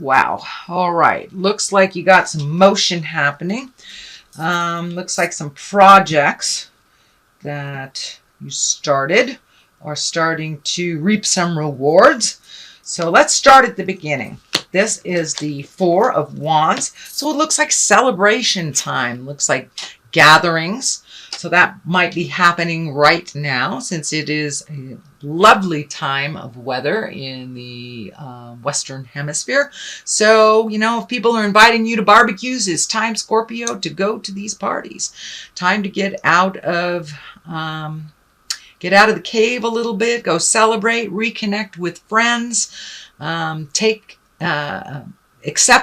Wow. All right. Looks like you got some motion happening. Looks like some projects that you started are starting to reap some rewards. So let's start at the beginning. This is the Four of Wands. So it looks like celebration time. Looks like gatherings. So that might be happening right now since it is a lovely time of weather in the Western Hemisphere. So, you know, if people are inviting you to barbecues, it's time, Scorpio, to go to these parties. Time to get out of the cave a little bit, go celebrate, reconnect with friends, accept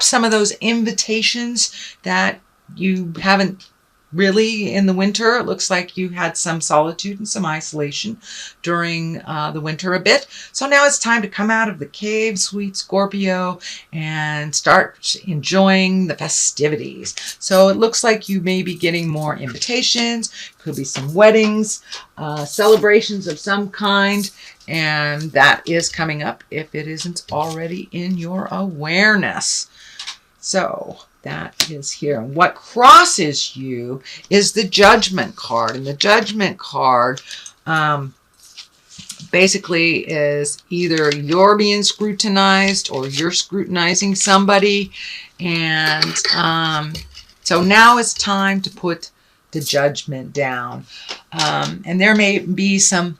some of those invitations that you haven't really in the winter. It looks like you had some solitude and some isolation during the winter a bit. So now it's time to come out of the cave, sweet Scorpio, and start enjoying the festivities. So it looks like you may be getting more invitations. Could be some weddings, celebrations of some kind. And that is coming up if it isn't already in your awareness. So that is here. And what crosses you is the Judgment card. And the Judgment card basically is either you're being scrutinized or you're scrutinizing somebody. And so now it's time to put the judgment down. And there may be some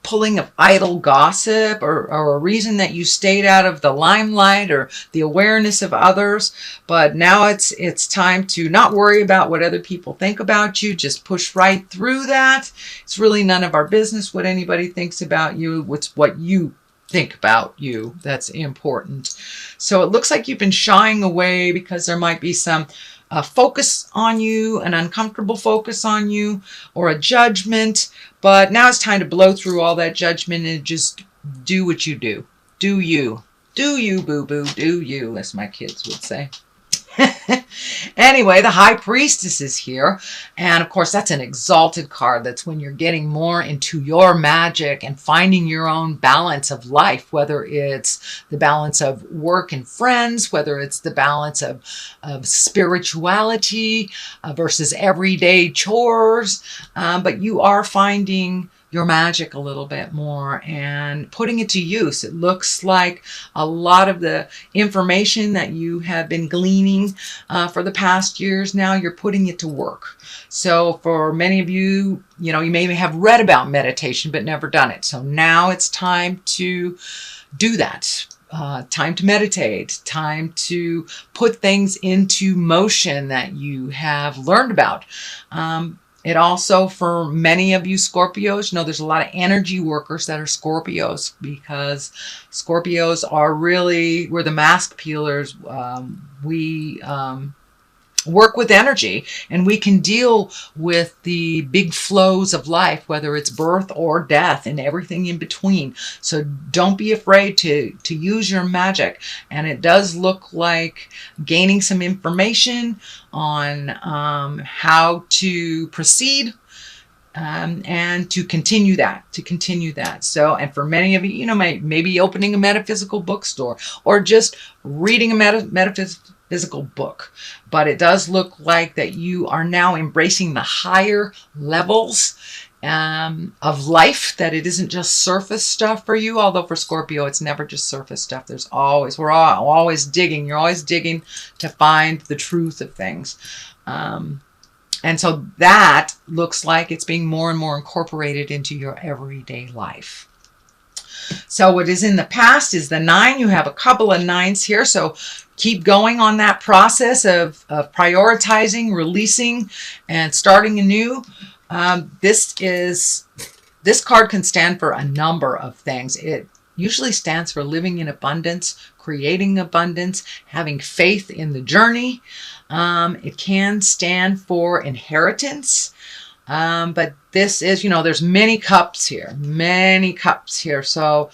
pulling of idle gossip or a reason that you stayed out of the limelight or the awareness of others. But now it's time to not worry about what other people think about you. Just push right through that. It's really none of our business what anybody thinks about you. It's what you think about you that's important. So it looks like you've been shying away because there might be some focus on you, an uncomfortable focus on you, or a judgment. But now it's time to blow through all that judgment and just do what you do. Do you. Do you, boo-boo. Do you, as my kids would say. Anyway, the High Priestess is here. And of course, that's an exalted card. That's when you're getting more into your magic and finding your own balance of life, whether it's the balance of work and friends, whether it's the balance of spirituality versus everyday chores. But you are finding your magic a little bit more and putting it to use. It looks like a lot of the information that you have been gleaning for the past years, now you're putting it to work. So for many of you, you know, you may have read about meditation but never done it. So now it's time to do that. Time to meditate, time to put things into motion that you have learned about. It also, for many of you Scorpios, you know, there's a lot of energy workers that are Scorpios because Scorpios are really, we're the mask peelers. We work with energy and we can deal with the big flows of life, whether it's birth or death and everything in between. So don't be afraid to use your magic. And it does look like gaining some information on how to proceed and to continue that. So, and for many of you, you know, maybe opening a metaphysical bookstore or just reading a metaphysical book. But it does look like that you are now embracing the higher levels of life, that it isn't just surface stuff for you. Although for Scorpio, it's never just surface stuff. We're always digging. You're always digging to find the truth of things. And so that looks like it's being more and more incorporated into your everyday life. So what is in the past is the 9. You have a couple of 9s here. So keep going on that process of prioritizing, releasing, and starting anew. This card can stand for a number of things. It usually stands for living in abundance, creating abundance, having faith in the journey. It can stand for inheritance. But this is, you know, there's many cups here. So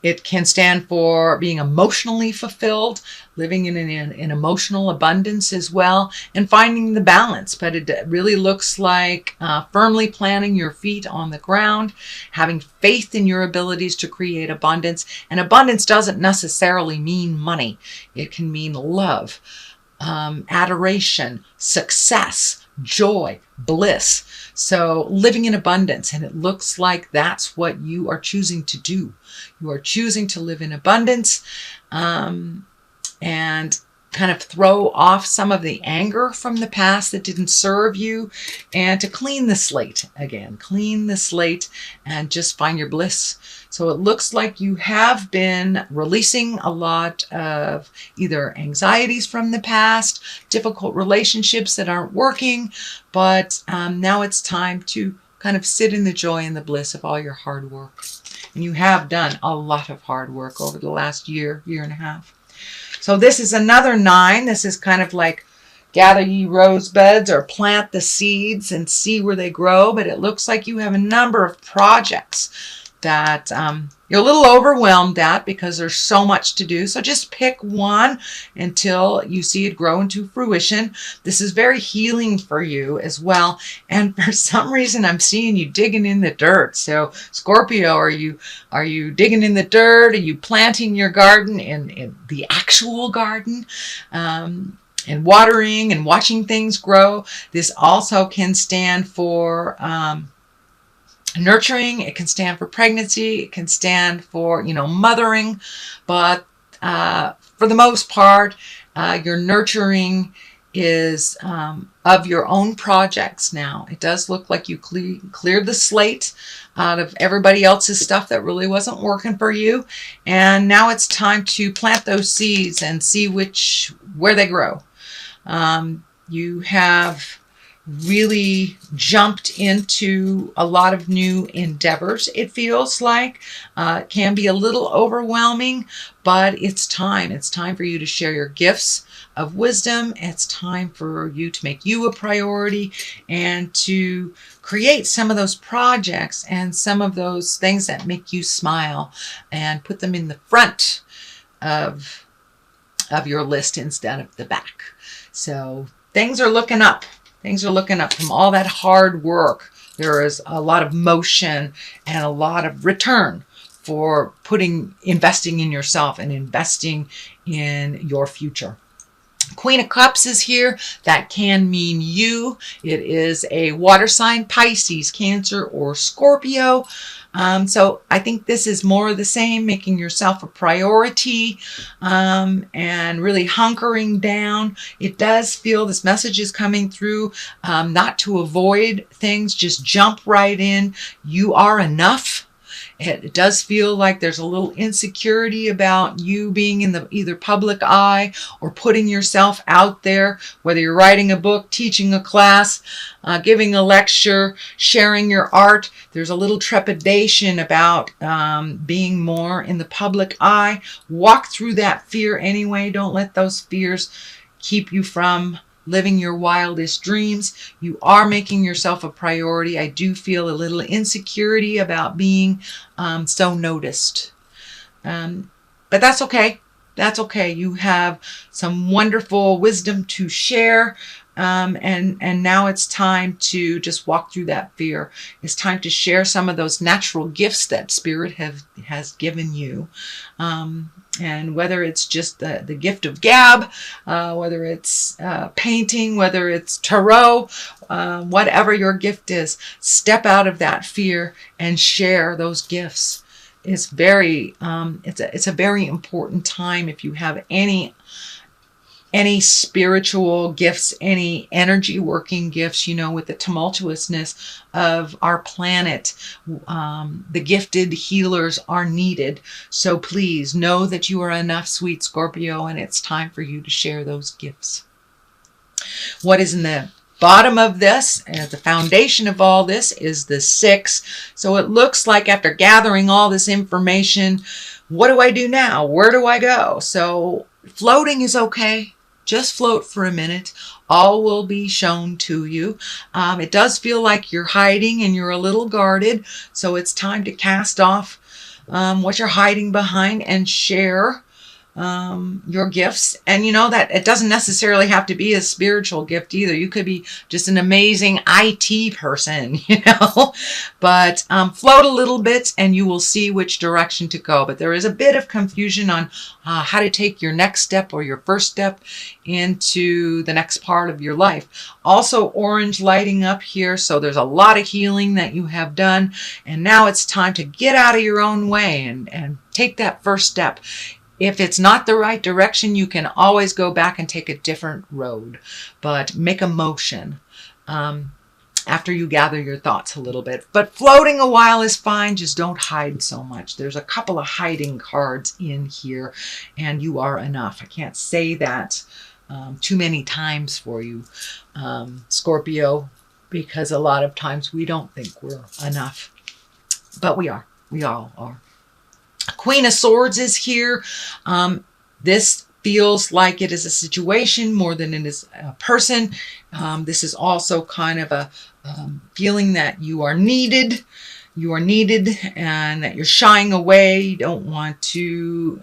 It can stand for being emotionally fulfilled, living in an emotional abundance as well, and finding the balance. But it really looks like firmly planting your feet on the ground, having faith in your abilities to create abundance. And abundance doesn't necessarily mean money. It can mean love, adoration, success, joy, bliss. So living in abundance, and it looks like that's what you are choosing to do. You are choosing to live in abundance, and kind of throw off some of the anger from the past that didn't serve you, and to clean the slate again, clean the slate and just find your bliss. So it looks like you have been releasing a lot of either anxieties from the past, difficult relationships that aren't working, but now it's time to kind of sit in the joy and the bliss of all your hard work. And you have done a lot of hard work over the last year, year and a half. So this is another 9. This is kind of like gather ye rosebuds or plant the seeds and see where they grow. But it looks like you have a number of projects that you're a little overwhelmed at because there's so much to do. So just pick one until you see it grow into fruition. This is very healing for you as well. And for some reason, I'm seeing you digging in the dirt. So Scorpio, are you digging in the dirt? Are you planting your garden in the actual garden? And watering and watching things grow. This also can stand for nurturing. It can stand for pregnancy. It can stand for, mothering. But for the most part, your nurturing is of your own projects now. It does look like you cleared the slate out of everybody else's stuff that really wasn't working for you. And now it's time to plant those seeds and see where they grow. You have really jumped into a lot of new endeavors, it feels like. It can be a little overwhelming, but it's time. It's time for you to share your gifts of wisdom. It's time for you to make you a priority and to create some of those projects and some of those things that make you smile and put them in the front of your list instead of the back. So things are looking up. Things are looking up from all that hard work. There is a lot of motion and a lot of return for investing in yourself and investing in your future. Queen of Cups is here. That can mean you. It is a water sign, Pisces, Cancer, or Scorpio. So I think this is more of the same, making yourself a priority and really hunkering down. It does feel this message is coming through, not to avoid things, just jump right in. You are enough. It does feel like there's a little insecurity about you being in the either public eye or putting yourself out there, whether you're writing a book, teaching a class, giving a lecture, sharing your art. There's a little trepidation about being more in the public eye. Walk through that fear anyway. Don't let those fears keep you from living your wildest dreams. You are making yourself a priority. I do feel a little insecurity about being so noticed. But that's okay. That's okay. You have some wonderful wisdom to share. And now it's time to just walk through that fear. It's time to share some of those natural gifts that Spirit has given you. And whether it's just the gift of gab, whether it's painting, whether it's tarot, whatever your gift is, step out of that fear and share those gifts. It's it's a very important time if you have any spiritual gifts, any energy working gifts, with the tumultuousness of our planet. The gifted healers are needed. So please know that you are enough, sweet Scorpio, and it's time for you to share those gifts. What is in the bottom of this, the foundation of all this, is the 6. So it looks like after gathering all this information, what do I do now? Where do I go? So floating is okay. Just float for a minute. All will be shown to you. It does feel like you're hiding and you're a little guarded. So it's time to cast off what you're hiding behind, and share your gifts. And you know that it doesn't necessarily have to be a spiritual gift either. You could be just an amazing IT person, you know, but float a little bit and you will see which direction to go. But there is a bit of confusion on how to take your next step or your first step into the next part of your life. Also orange lighting up here. So there's a lot of healing that you have done. And now it's time to get out of your own way and take that first step. If it's not the right direction, you can always go back and take a different road, but make a motion after you gather your thoughts a little bit. But floating a while is fine. Just don't hide so much. There's a couple of hiding cards in here, and you are enough. I can't say that too many times for you, Scorpio, because a lot of times we don't think we're enough, but we are. We all are. Queen of Swords is here. This feels like it is a situation more than it is a person. This is also kind of a feeling that you are needed. You are needed and that you're shying away. You don't want to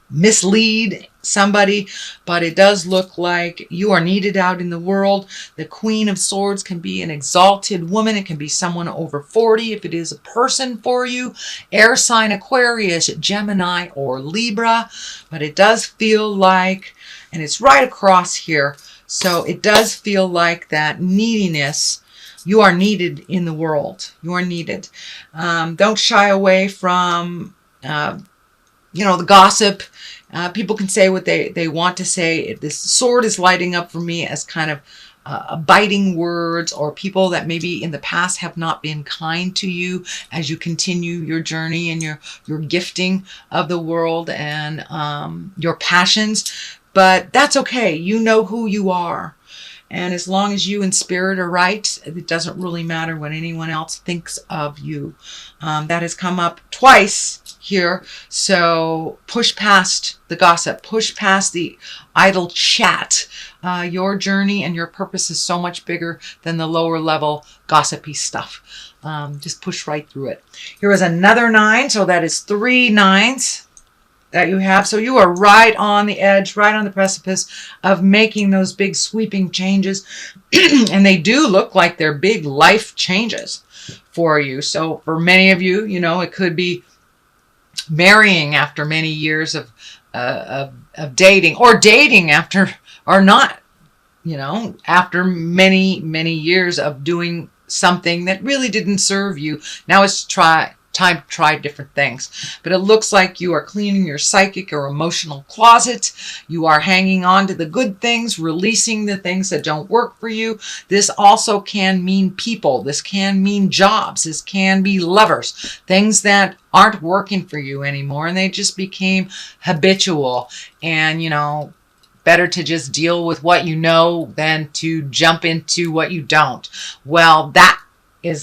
mislead somebody, but it does look like you are needed out in the world. The Queen of Swords can be an exalted woman. It can be someone over 40 if it is a person for you. Air sign Aquarius, Gemini, or Libra. But it does feel like, and it's right across here, so it does feel like that neediness. You are needed in the world. You are needed. Don't shy away from, you know, the gossip. People can say what they want to say. This sword is lighting up for me as kind of biting words, or people that maybe in the past have not been kind to you as you continue your journey and your gifting of the world and your passions. But that's okay. You know who you are. And as long as you in spirit are right, it doesn't really matter what anyone else thinks of you. That has come up twice here. So push past the gossip, push past the idle chat. Your journey and your purpose is so much bigger than the lower level gossipy stuff. Just push right through it. Here is another 9. So that is 3 9s. That you have. So you are right on the edge, right on the precipice of making those big sweeping changes. And they do look like they're big life changes for you. So for many of you, you know, it could be marrying after many years of dating, or dating after, or not, you know, after many, many years of doing something that really didn't serve you. Now it's time to try different things. But it looks like you are cleaning your psychic or emotional closet. You are hanging on to the good things, releasing the things that don't work for you. This also can mean people. This can mean jobs. This can be lovers. Things that aren't working for you anymore, and they just became habitual. And, you know, better to just deal with what you know than to jump into what you don't. Well, that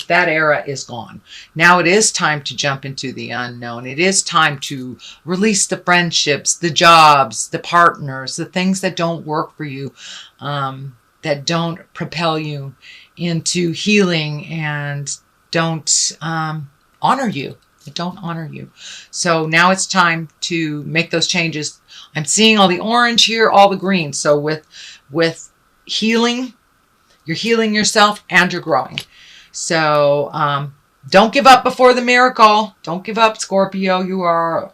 era is gone. Now it is time to jump into the unknown. It is time to release the friendships, the jobs, the partners, the things that don't work for you, that don't propel you into healing and don't honor you. They don't honor you. So now it's time to make those changes. I'm seeing all the orange here, all the green. So with healing, you're healing yourself and you're growing. So don't give up before the miracle. Don't give up, Scorpio. You are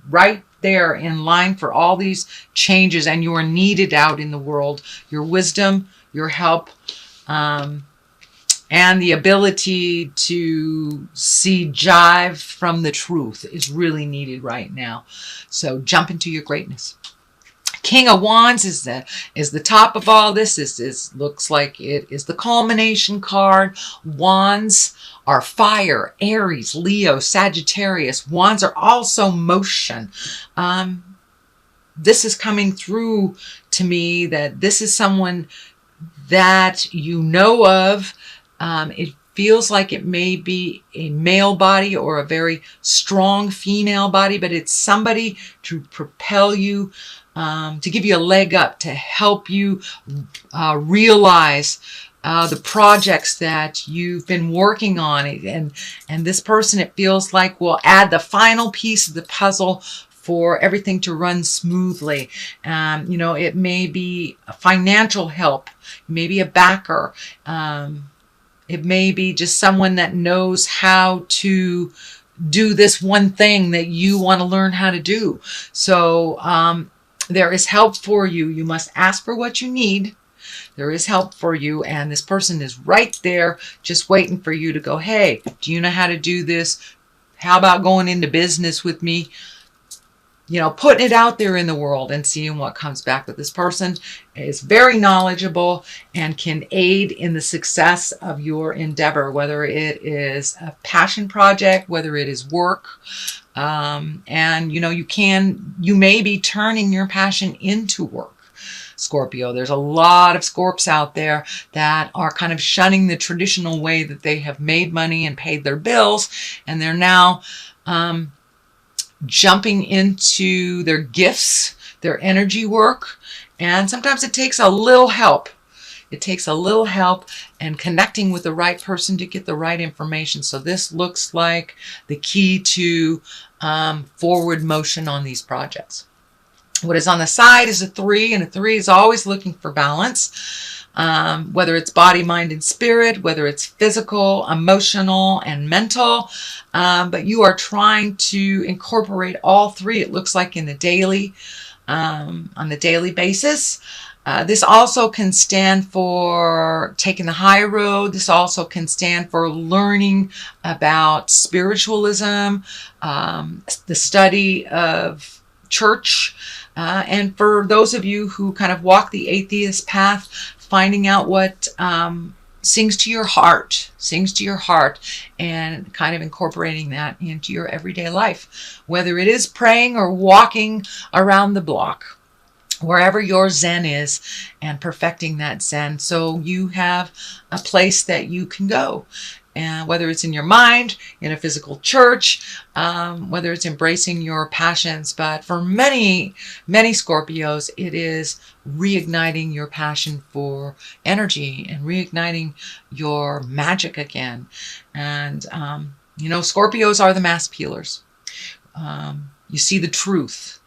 right there in line for all these changes, and you are needed out in the world. Your wisdom, your help, and the ability to see jive from the truth is really needed right now. So jump into your greatness. King of Wands is the top of all this. This looks like it is the culmination card. Wands are fire, Aries, Leo, Sagittarius. Wands are also motion. This is coming through to me that this is someone that you know of. It feels like it may be a male body or a very strong female body, but it's somebody to propel you, to give you a leg up, to help you realize the projects that you've been working on, and this person, it feels like, will add the final piece of the puzzle for everything to run smoothly. You know, it may be a financial help, maybe a backer. It may be just someone that knows how to do this one thing that you want to learn how to do. So there is help for you. You must ask for what you need. There is help for you, and this person is right there just waiting for you to go, hey, do you know how to do this? How about going into business with me? You know, putting it out there in the world and seeing what comes back. But this person is very knowledgeable and can aid in the success of your endeavor, whether it is a passion project, whether it is work. And, you know, you may be turning your passion into work, Scorpio. There's a lot of Scorps out there that are kind of shunning the traditional way that they have made money and paid their bills, and they're now jumping into their gifts, their energy work. And sometimes it takes a little help. It takes a little help and connecting with the right person to get the right information. So this looks like the key to forward motion on these projects. What is on the side is a 3, and a 3 is always looking for balance. Whether it's body, mind, and spirit, whether it's physical, emotional, and mental. But you are trying to incorporate all 3, it looks like, in the daily, on the daily basis. This also can stand for taking the high road. This also can stand for learning about spiritualism, the study of church. And for those of you who kind of walk the atheist path, finding out what sings to your heart, and kind of incorporating that into your everyday life, whether it is praying or walking around the block, wherever your Zen is, and perfecting that Zen so you have a place that you can go. And whether it's in your mind, in a physical church, whether it's embracing your passions. But for many, many Scorpios, it is reigniting your passion for energy and reigniting your magic again. And, you know, Scorpios are the mask peelers. You see the truth.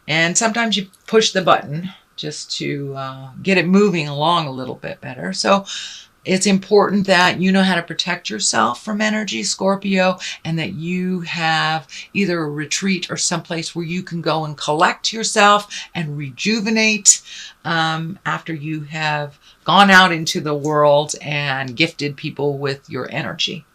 And sometimes you push the button just to get it moving along a little bit better. So it's important that you know how to protect yourself from energy, Scorpio, and that you have either a retreat or someplace where you can go and collect yourself and rejuvenate after you have gone out into the world and gifted people with your energy.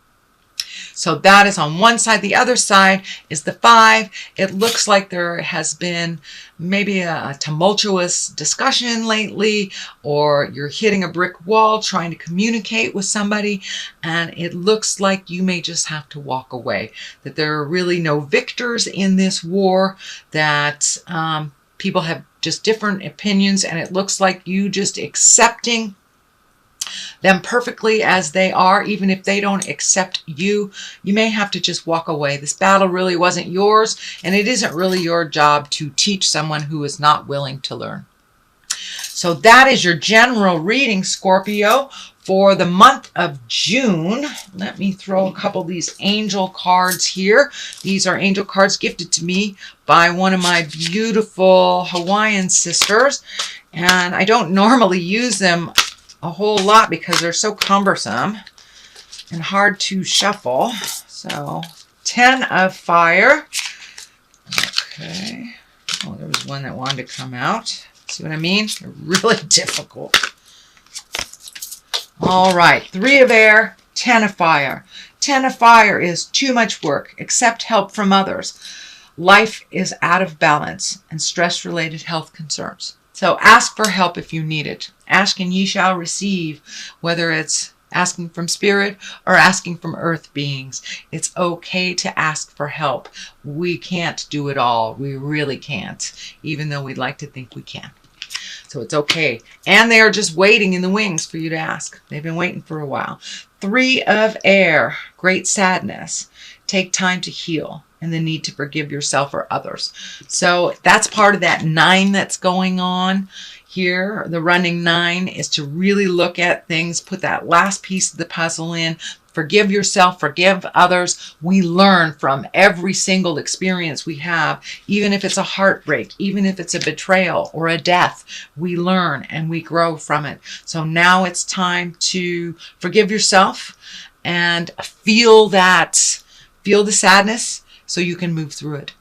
So that is on one side. The other side is the 5. It looks like there has been maybe a tumultuous discussion lately, or you're hitting a brick wall trying to communicate with somebody, and it looks like you may just have to walk away. That there are really no victors in this war, that people have just different opinions, and it looks like you just accepting them perfectly as they are, even if they don't accept you. You may have to just walk away. This battle really wasn't yours, and it isn't really your job to teach someone who is not willing to learn. So that is your general reading, Scorpio, for the month of June. Let me throw a couple of these angel cards here. These are angel cards gifted to me by one of my beautiful Hawaiian sisters, and I don't normally use them a whole lot because they're so cumbersome and hard to shuffle. So 10 of fire. Okay. Oh, there was one that wanted to come out. See what I mean? They're really difficult. All right. 3 of air, 10 of fire. 10 of fire is too much work. Accept help from others. Life is out of balance and stress-related health concerns. So ask for help if you need it. Ask and ye shall receive, whether it's asking from spirit or asking from earth beings. It's okay to ask for help. We can't do it all. We really can't, even though we'd like to think we can. So it's okay. And they are just waiting in the wings for you to ask. They've been waiting for a while. 3 of air, great sadness. Take time to heal. and the need to forgive yourself or others. So that's part of that 9 that's going on here. The running 9 is to really look at things, put that last piece of the puzzle in. Forgive yourself, forgive others. We learn from every single experience we have, even if it's a heartbreak, even if it's a betrayal or a death, we learn and we grow from it. So now it's time to forgive yourself and feel the sadness so you can move through it.